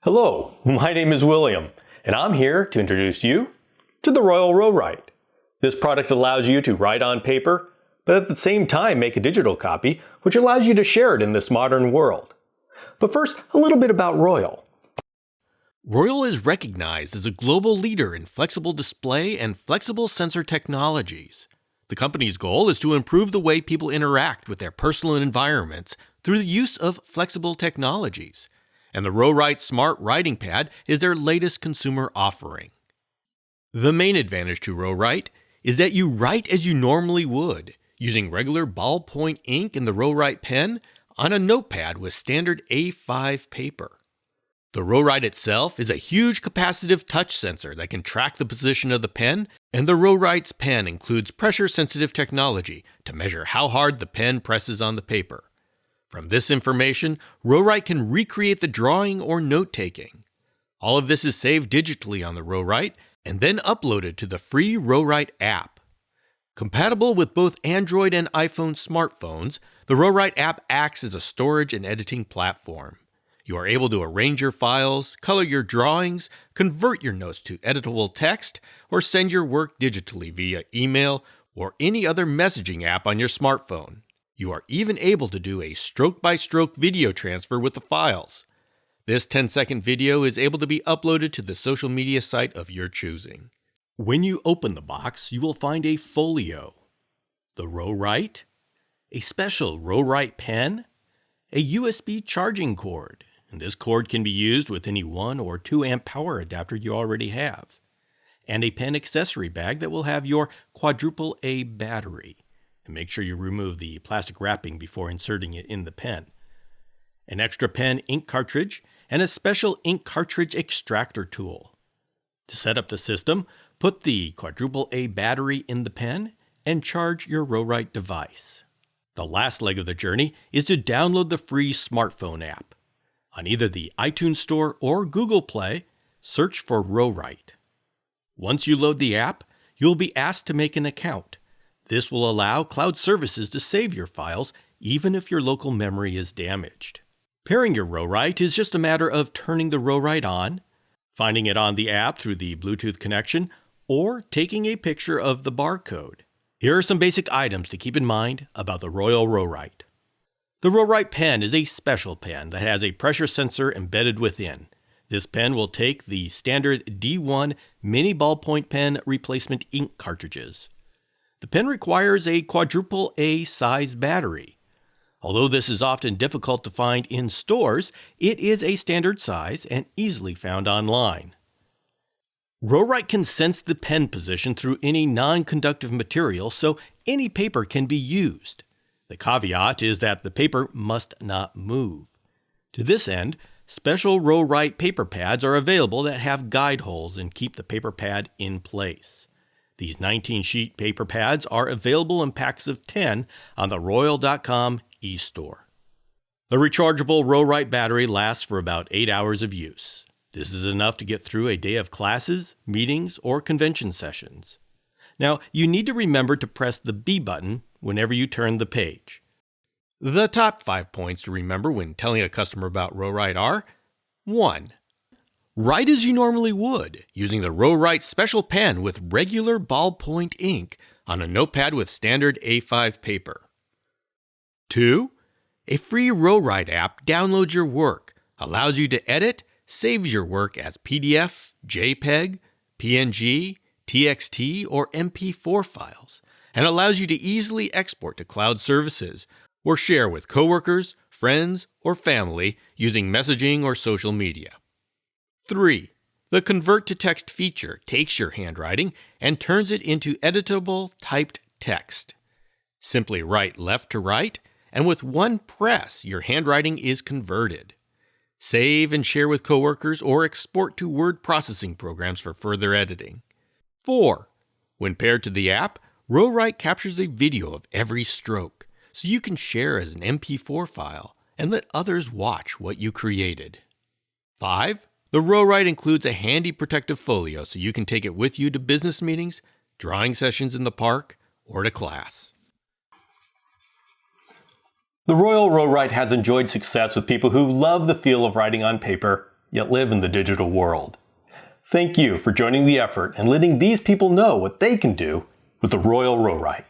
Hello, my name is William, and I'm here to introduce you to the Royole RoWrite. This product allows you to write on paper, but at the same time make a digital copy, which allows you to share it in this modern world. But first, a little bit about Royole. Royole is recognized as a global leader in flexible display and flexible sensor technologies. The company's goal is to improve the way people interact with their personal environments through the use of flexible technologies. And the RoWrite Smart Writing Pad is their latest consumer offering. The main advantage to RoWrite is that you write as you normally would, using regular ballpoint ink in the RoWrite pen on a notepad with standard A5 paper. The RoWrite itself is a huge capacitive touch sensor that can track the position of the pen, and the RoWrite's pen includes pressure-sensitive technology to measure how hard the pen presses on the paper. From this information, RoWrite can recreate the drawing or note-taking. All of this is saved digitally on the RoWrite and then uploaded to the free RoWrite app. Compatible with both Android and iPhone smartphones, the RoWrite app acts as a storage and editing platform. You are able to arrange your files, color your drawings, convert your notes to editable text, or send your work digitally via email or any other messaging app on your smartphone. You are even able to do a stroke-by-stroke video transfer with the files. This 10-second video is able to be uploaded to the social media site of your choosing. When you open the box, you will find a folio, the RoWrite, a special RoWrite pen, a USB charging cord, and this cord can be used with any 1 or 2 amp power adapter you already have, and a pen accessory bag that will have your quadruple A battery. And make sure you remove the plastic wrapping before inserting it in the pen. An extra pen ink cartridge, and a special ink cartridge extractor tool. To set up the system, put the quadruple A battery in the pen and charge your RoWrite device. The last leg of the journey is to download the free smartphone app. On either the iTunes Store or Google Play, search for RoWrite. Once you load the app, you'll be asked to make an account. This will allow cloud services to save your files even if your local memory is damaged. Pairing your RoWrite is just a matter of turning the RoWrite on, finding it on the app through the Bluetooth connection, or taking a picture of the barcode. Here are some basic items to keep in mind about the Royole RoWrite. The RoWrite pen is a special pen that has a pressure sensor embedded within. This pen will take the standard D1 mini ballpoint pen replacement ink cartridges. The pen requires a quadruple A size battery. Although this is often difficult to find in stores, it is a standard size and easily found online. RoWrite can sense the pen position through any non-conductive material, so any paper can be used. The caveat is that the paper must not move. To this end, special RoWrite paper pads are available that have guide holes and keep the paper pad in place. These 19-sheet paper pads are available in packs of 10 on the Royole.com e-store. The rechargeable RoWrite battery lasts for about 8 hours of use. This is enough to get through a day of classes, meetings, or convention sessions. Now, you need to remember to press the B button whenever you turn the page. The top 5 points to remember when telling a customer about RoWrite are: 1. Write as you normally would, using the RoWrite special pen with regular ballpoint ink on a notepad with standard A5 paper. 2. A free RoWrite app downloads your work, allows you to edit, saves your work as PDF, JPEG, PNG, TXT, or MP4 files, and allows you to easily export to cloud services or share with coworkers, friends, or family using messaging or social media. 3. The Convert to Text feature takes your handwriting and turns it into editable typed text. Simply write left to right, and with one press, your handwriting is converted. Save and share with coworkers or export to word processing programs for further editing. 4. When paired to the app, RoWrite captures a video of every stroke, so you can share as an MP4 file and let others watch what you created. 5. The RoWrite includes a handy protective folio so you can take it with you to business meetings, drawing sessions in the park, or to class. The Royole RoWrite has enjoyed success with people who love the feel of writing on paper yet live in the digital world. Thank you for joining the effort and letting these people know what they can do with the Royole RoWrite.